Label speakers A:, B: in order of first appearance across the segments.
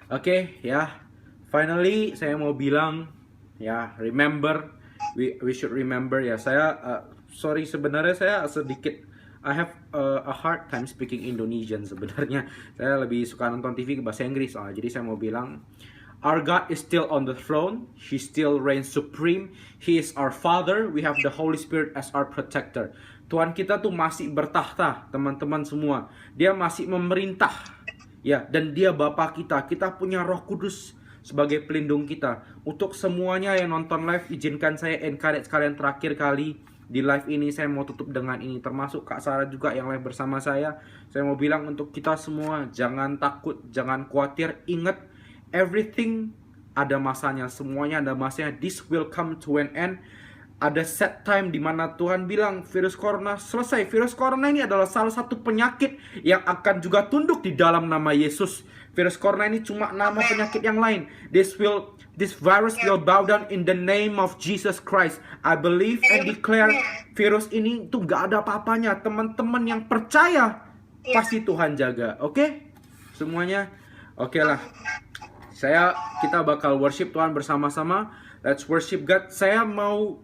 A: Oke, ya. Finally saya mau bilang ya, remember, we should remember ya. Sorry, sebenarnya saya sedikit, I have a hard time speaking Indonesian sebenarnya. Saya lebih suka nonton TV ke bahasa Inggris. Jadi saya mau bilang, our God is still on the throne. He still reigns supreme. He is our Father. We have the Holy Spirit as our protector. Tuhan kita tuh masih bertahta, teman-teman semua. Dia masih memerintah. Ya, dan dia Bapa kita. Kita punya Roh Kudus sebagai pelindung kita. Untuk semuanya yang nonton live, izinkan saya encourage kalian terakhir kali di live ini. Saya mau tutup dengan ini, termasuk Kak Sarah juga yang live bersama saya. Saya mau bilang untuk kita semua, jangan takut, jangan khawatir. Ingat, everything ada masanya, semuanya ada masanya. This will come to an end. Ada set time di mana Tuhan bilang virus corona selesai. Virus corona ini adalah salah satu penyakit yang akan juga tunduk di dalam nama Yesus. Virus corona ini cuma nama penyakit yang lain. This virus will bow down in the name of Jesus Christ. I believe and declare virus ini tuh gak ada apa-apanya. Teman-teman yang percaya pasti Tuhan jaga. Oke? Semuanya oke lah. Kita bakal worship Tuhan bersama-sama. Let's worship God.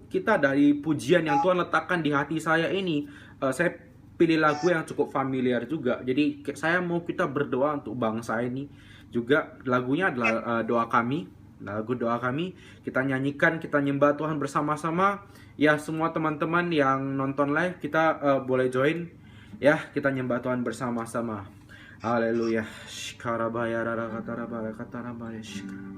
A: Kita dari pujian yang Tuhan letakkan di hati saya ini, saya pilih lagu yang cukup familiar juga. Jadi saya mau kita berdoa untuk bangsa ini juga. Lagunya adalah doa kami. Lagu doa kami kita nyanyikan, kita nyembah Tuhan bersama-sama. Ya, semua teman-teman yang nonton live kita boleh join. Ya, kita nyembah Tuhan bersama-sama. Haleluya. Shikarabaya rarakatarabaya katarabaya shikarabaya.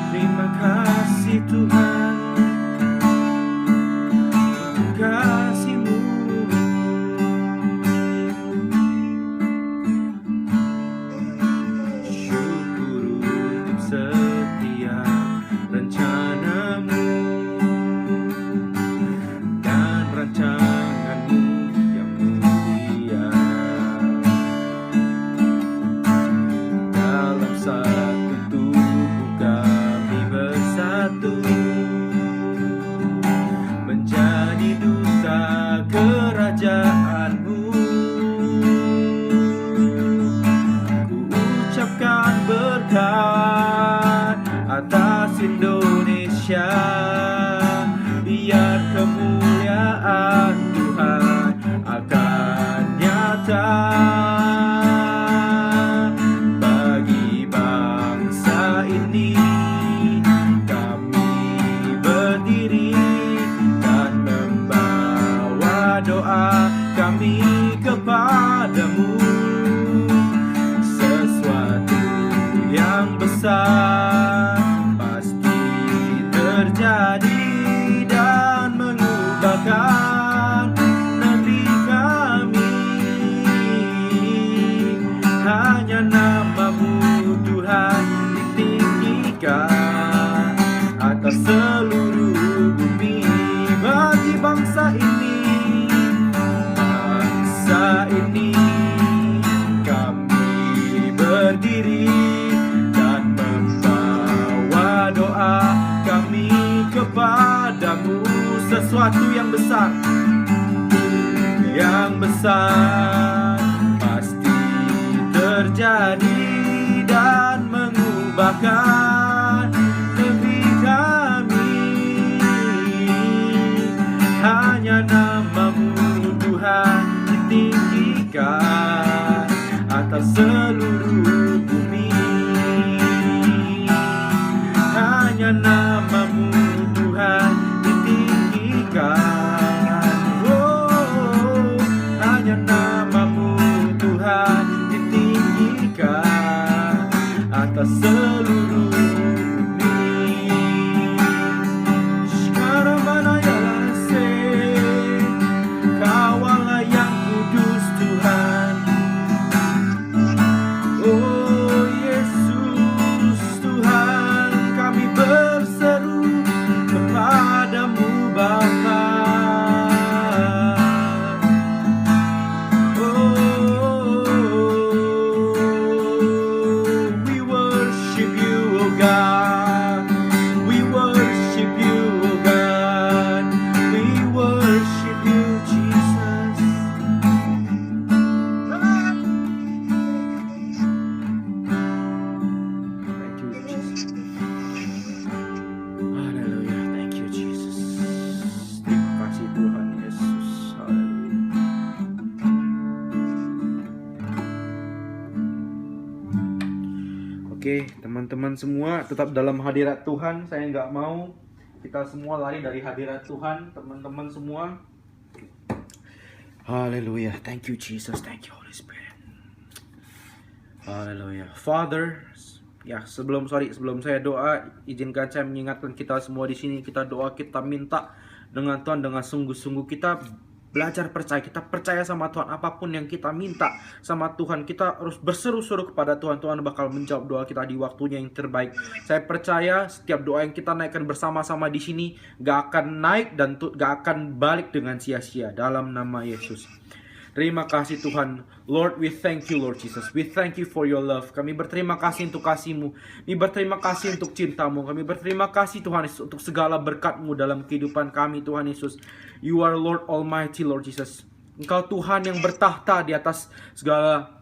A: Terima kasih Tuhan untuk kasih-Mu. Syukur untuk setiap rencana-Mu dan rancangan-Mu yang mulia. Dalam satu tubuh kami bersatu, menjadi duta kerajaan-Mu. Ku ucapkan berkat atas Indonesia, biar kemuliaan Tuhan akan nyata bagi bangsa ini. Kami berdiri dan membawa doa kami kepadamu. Sesuatu yang besar pasti terjadi dan mengubahkan negeri kami. Hanya nama-Mu Tuhan ditinggikan atas seluruh bumi. Bagi bangsa ini, kami berdiri dan membawa doa kami kepadamu. Sesuatu yang besar pasti terjadi dan mengubahkan negeri kami. Hanya nama-Mu Tuhan ditinggikan atas seluruh bumi. Hanya nama-Mu Tuhan ditinggikan. Oh, hanya nama-Mu Tuhan ditinggikan atas seluruh bumi. Sekarang Kawalah yang kudus Tuhan. Oh Yesus Tuhan, kami berseru kepadamu Bapa. Oh, we worship Oke, teman-teman semua tetap dalam hadirat Tuhan. Saya nggak mau kita semua lari dari hadirat Tuhan, teman-teman semua. Haleluya. Thank you Jesus. Thank you Holy Spirit. Haleluya. Father, ya sebelum saya doa, izinkan saya mengingatkan kita semua di sini. Kita doa, kita minta dengan Tuhan dengan sungguh-sungguh. Kita belajar percaya, kita percaya sama Tuhan. Apapun yang kita minta sama Tuhan, kita harus berseru-seru kepada Tuhan. Tuhan bakal menjawab doa kita di waktunya yang terbaik. Saya percaya setiap doa yang kita naikkan bersama-sama di sini gak akan naik dan gak akan balik dengan sia-sia, dalam nama Yesus. Terima kasih Tuhan. Lord, we thank you Lord Jesus. We thank you for your love. Kami berterima kasih untuk kasih-Mu. Kami berterima kasih untuk cinta-Mu. Kami berterima kasih Tuhan Yesus untuk segala berkat-Mu dalam kehidupan kami Tuhan Yesus. You are Lord Almighty Lord Jesus. Engkau Tuhan yang bertahta di atas segala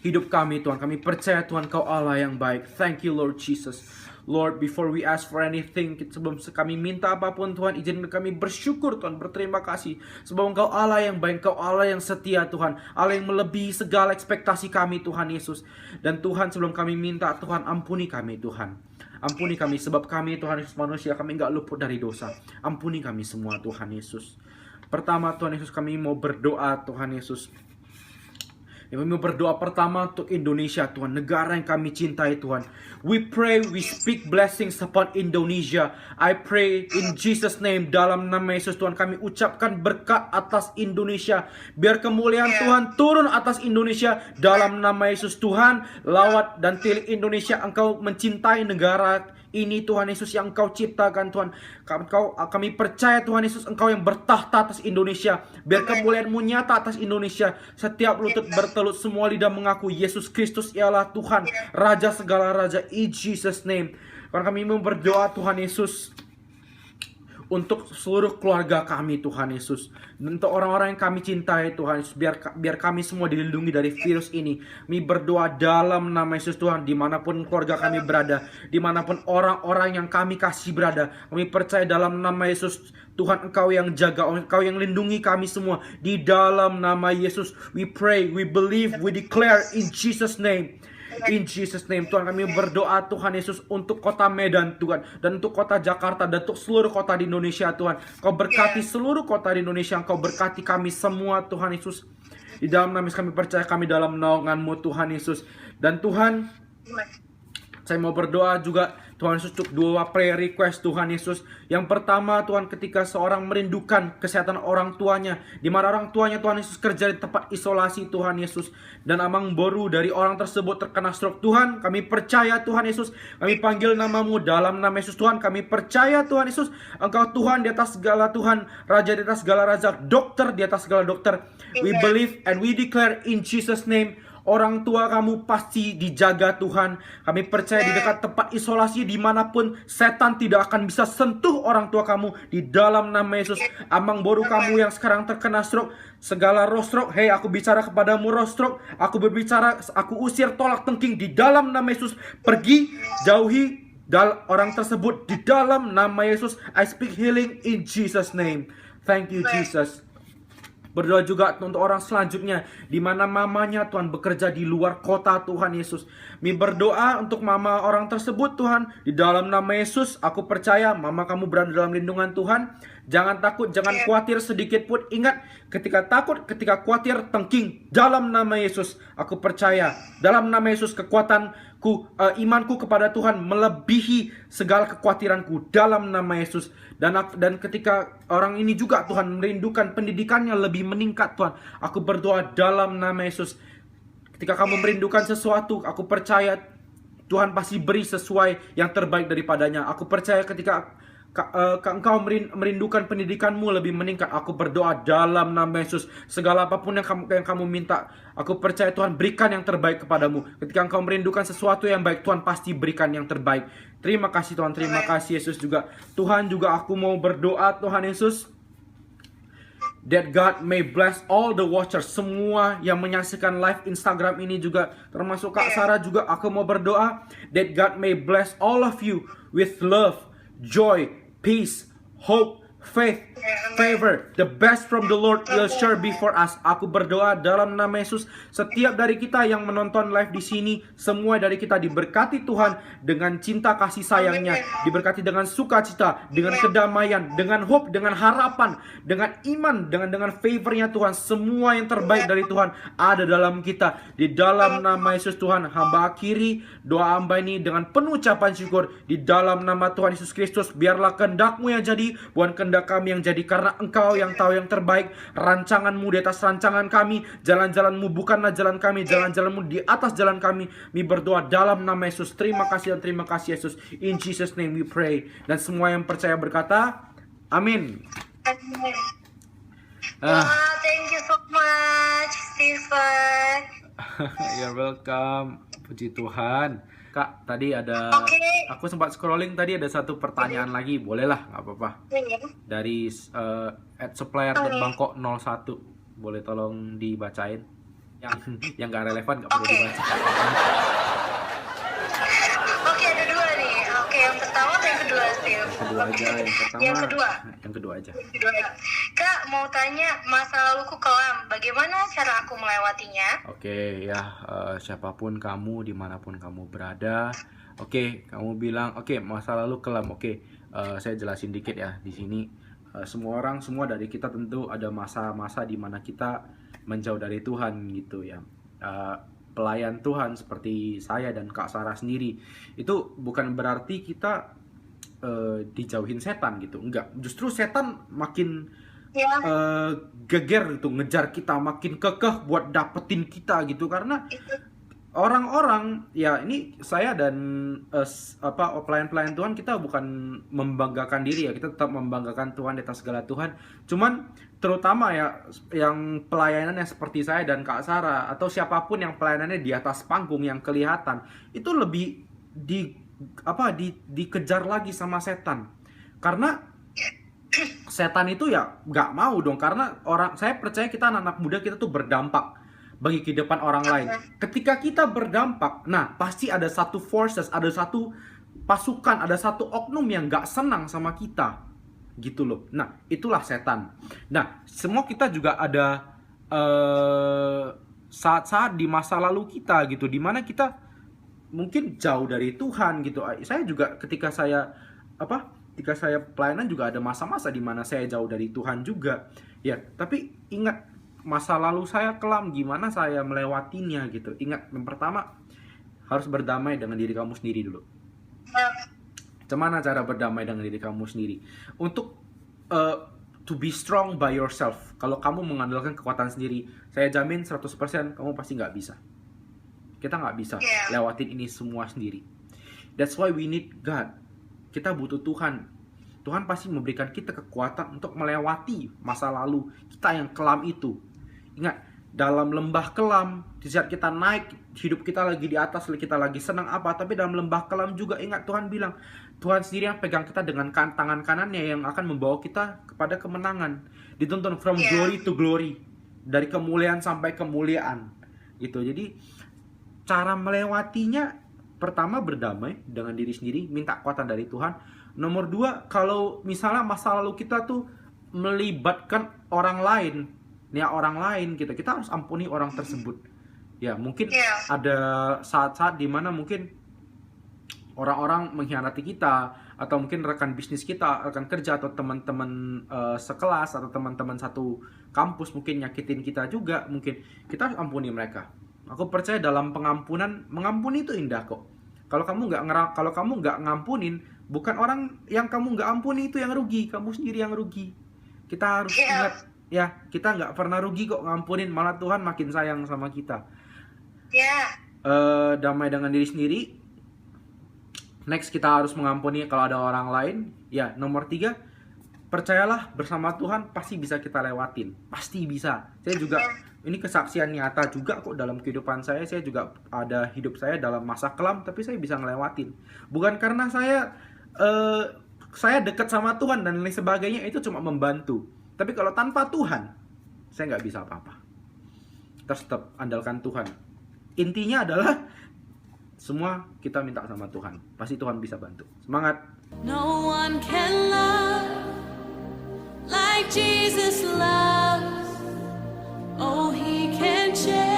A: hidup kami Tuhan. Kami percaya Tuhan Kau Allah yang baik. Thank you Lord Jesus. Lord, before we ask for anything, sebelum kami minta apapun Tuhan, izinkan kami bersyukur Tuhan, berterima kasih. Sebab Engkau Allah yang baik, Engkau Allah yang setia Tuhan, Allah yang melebihi segala ekspektasi kami Tuhan Yesus. Dan Tuhan, sebelum kami minta Tuhan, ampuni kami Tuhan. Ampuni kami, sebab kami Tuhan Yesus manusia, kami enggak luput dari dosa. Ampuni kami semua Tuhan Yesus. Pertama Tuhan Yesus, kami mau berdoa Tuhan Yesus. Kami mau berdoa pertama untuk Indonesia Tuhan, negara yang kami cintai Tuhan. We pray, we speak blessings upon Indonesia. I pray in Jesus name, dalam nama Yesus Tuhan, kami ucapkan berkat atas Indonesia. Biar kemuliaan Tuhan turun atas Indonesia dalam nama Yesus Tuhan. Lawat dan tilik Indonesia, Engkau mencintai negara ini Tuhan Yesus yang Engkau ciptakan Tuhan. Kami percaya Tuhan Yesus, Engkau yang bertahta atas Indonesia. Biar kemuliaan-Mu nyata atas Indonesia. Setiap lutut bertelut, semua lidah mengaku Yesus Kristus ialah Tuhan, Raja segala raja. In Jesus name. Karena kami mau berdoa Tuhan Yesus untuk seluruh keluarga kami Tuhan Yesus. Dan untuk orang-orang yang kami cintai Tuhan Yesus. Biar kami semua dilindungi dari virus ini. Kami berdoa dalam nama Yesus Tuhan. Dimanapun keluarga kami berada, dimanapun orang-orang yang kami kasih berada, kami percaya dalam nama Yesus Tuhan, Engkau yang jaga, Engkau yang lindungi kami semua. Di dalam nama Yesus we pray, we believe, we declare in Jesus name. In Jesus name Tuhan, kami berdoa Tuhan Yesus untuk kota Medan Tuhan, dan untuk kota Jakarta, dan untuk seluruh kota di Indonesia Tuhan. Kau berkati seluruh kota di Indonesia, Kau berkati kami semua Tuhan Yesus. Di dalam nama Yesus kami percaya, kami dalam naungan-Mu Tuhan Yesus. Dan Tuhan, saya mau berdoa juga Tuhan Yesus untuk dua prayer request Tuhan Yesus. Yang pertama Tuhan, ketika seorang merindukan kesehatan orang tuanya, di mana orang tuanya Tuhan Yesus kerja di tempat isolasi Tuhan Yesus, dan amang boru dari orang tersebut terkena stroke Tuhan, kami percaya Tuhan Yesus, kami panggil nama-Mu dalam nama Yesus Tuhan. Kami percaya Tuhan Yesus, Engkau Tuhan di atas segala Tuhan, Raja di atas segala raja, dokter di atas segala dokter. We believe and we declare in Jesus name, orang tua kamu pasti dijaga Tuhan. Kami percaya di dekat tempat isolasi, dimanapun setan tidak akan bisa sentuh orang tua kamu. Di dalam nama Yesus, amang boru kamu yang sekarang terkena stroke, segala roh stroke, hei aku bicara kepadamu roh stroke, aku berbicara, aku usir tolak tengking di dalam nama Yesus. Pergi, jauhi orang tersebut di dalam nama Yesus. I speak healing in Jesus name. Thank you Jesus. Berdoa juga untuk orang selanjutnya, di mana mamanya Tuhan bekerja di luar kota Tuhan Yesus. Kami berdoa untuk mama orang tersebut Tuhan. Di dalam nama Yesus, aku percaya mama kamu berada dalam lindungan Tuhan. Jangan takut, jangan khawatir sedikit pun. Ingat, ketika takut, ketika khawatir, tengking. Dalam nama Yesus, aku percaya. Dalam nama Yesus, kekuatanku, imanku kepada Tuhan melebihi segala kekhawatiranku. Dalam nama Yesus. Dan ketika orang ini juga Tuhan merindukan pendidikannya lebih meningkat Tuhan, aku berdoa dalam nama Yesus. Ketika kamu merindukan sesuatu, aku percaya Tuhan pasti beri sesuai yang terbaik daripadanya. Aku percaya ketika engkau merindukan pendidikanmu lebih meningkat, aku berdoa dalam nama Yesus, segala apapun yang kamu minta, aku percaya Tuhan berikan yang terbaik kepadamu. Ketika engkau merindukan sesuatu yang baik, Tuhan pasti berikan yang terbaik. Terima kasih Tuhan, terima kasih Yesus juga. Tuhan juga aku mau berdoa Tuhan Yesus, that God may bless all the watchers, semua yang menyaksikan live Instagram ini juga, termasuk Kak Sarah juga. Aku mau berdoa that God may bless all of you with love, joy, peace, hope, faith, favor, the best from the Lord will share before us. Aku berdoa dalam nama Yesus, setiap dari kita yang menonton live di sini, semua dari kita diberkati Tuhan dengan cinta kasih sayangnya, diberkati dengan sukacita, dengan kedamaian, dengan hope, dengan harapan, dengan iman, dengan favornya Tuhan. Semua yang terbaik dari Tuhan ada dalam kita. Di dalam nama Yesus Tuhan, hamba akhiri doa hamba ini dengan penuh ucapan syukur. Di dalam nama Tuhan Yesus Kristus, biarlah kehendak-Mu yang jadi, bukan kehendak kami yang jadi, karena Engkau yang tahu yang terbaik. Rancangan-Mu di atas rancangan kami, jalan-jalan-Mu bukanlah jalan kami, jalan-jalan-Mu di atas jalan kami. Kami berdoa dalam nama Yesus. Terima kasih dan terima kasih Yesus. In Jesus name we pray. Dan semua yang percaya berkata, amin.
B: Wow, thank you so much, Stephen.
A: You're welcome. Puji Tuhan. Kak, tadi ada, aku sempat scrolling tadi ada satu pertanyaan lagi, bolehlah, nggak apa-apa. Dari @supplier.bangkok 01, boleh tolong dibacain? Yang nggak relevan nggak perlu dibaca.
B: Oke, ada dua nih. Oke, yang pertama atau yang kedua, Steve?
A: Kedua aja, yang pertama. Yang kedua aja.
B: Kak, mau tanya, masa laluku kelam, bagaimana cara aku melewatinya?
A: Oke, ya, siapapun kamu, dimanapun kamu berada. Oke, kamu bilang, oke, masa lalu kelam. Oke, saya jelasin dikit ya di sini. Semua dari kita tentu ada masa-masa di mana kita menjauh dari Tuhan gitu ya. Pelayan Tuhan seperti saya dan Kak Sarah sendiri, itu bukan berarti kita dijauhin setan gitu. Enggak, justru setan makin geger gitu, ngejar kita, makin kekeh buat dapetin kita gitu. Karena orang-orang, ya ini saya dan pelayan-pelayan Tuhan, kita bukan membanggakan diri ya, kita tetap membanggakan Tuhan di atas segala Tuhan. Cuman terutama ya yang pelayanannya seperti saya dan Kak Sarah, atau siapapun yang pelayanannya di atas panggung yang kelihatan, itu lebih dikejar lagi sama setan. Karena setan itu ya nggak mau dong, karena saya percaya kita anak-anak muda, kita tuh berdampak bagi kehidupan orang lain. Ketika kita berdampak, nah pasti ada satu forces, ada satu pasukan, ada satu oknum yang nggak senang sama kita, gitu loh. Nah itulah setan. Nah semua kita juga ada saat-saat di masa lalu kita gitu, dimana kita mungkin jauh dari Tuhan gitu. Saya juga ketika saya pelayanan juga ada masa-masa di mana saya jauh dari Tuhan juga. Ya, tapi ingat masa lalu saya kelam, gimana saya melewatinya gitu. Ingat, yang pertama harus berdamai dengan diri kamu sendiri dulu. Gimana cara berdamai dengan diri kamu sendiri? Untuk to be strong by yourself. Kalau kamu mengandalkan kekuatan sendiri, saya jamin 100% kamu pasti nggak bisa. Kita nggak bisa lewatin ini semua sendiri. That's why we need God. Kita butuh Tuhan. Tuhan pasti memberikan kita kekuatan untuk melewati masa lalu kita yang kelam itu. Ingat, dalam lembah kelam, di saat kita naik, hidup kita lagi di atas, kita lagi senang apa, tapi dalam lembah kelam juga ingat Tuhan bilang, Tuhan sendiri yang pegang kita dengan tangan kanannya yang akan membawa kita kepada kemenangan. Dituntun from glory to glory, dari kemuliaan sampai kemuliaan. Gitu. Jadi cara melewatinya, pertama berdamai dengan diri sendiri, minta kekuatan dari Tuhan. Nomor 2, kalau misalnya masa lalu kita tuh melibatkan orang lain, kita harus ampuni orang tersebut. Ya, mungkin ada saat-saat dimana mungkin orang-orang mengkhianati kita, atau mungkin rekan bisnis kita, rekan kerja, atau teman-teman sekelas, atau teman-teman satu kampus mungkin nyakitin kita juga. Mungkin kita harus ampuni mereka. Aku percaya dalam pengampunan, mengampuni itu indah kok. Kalau kamu nggak ngampunin, bukan orang yang kamu nggak ampuni itu yang rugi, kamu sendiri yang rugi. Kita harus ingat, ya, kita nggak pernah rugi kok ngampunin, malah Tuhan makin sayang sama kita. Damai dengan diri sendiri. Next, kita harus mengampuni kalau ada orang lain. Ya, nomor 3, percayalah bersama Tuhan pasti bisa kita lewatin, pasti bisa. Saya juga, ini kesaksian nyata juga kok dalam kehidupan saya. Saya juga ada hidup saya dalam masa kelam, tapi saya bisa ngelewatin. Bukan karena saya dekat sama Tuhan dan lain sebagainya, itu cuma membantu. Tapi kalau tanpa Tuhan, saya nggak bisa apa-apa. Kita tetap andalkan Tuhan. Intinya adalah semua kita minta sama Tuhan. Pasti Tuhan bisa bantu. Semangat!
C: No one can love like Jesus loves. Oh, he can change.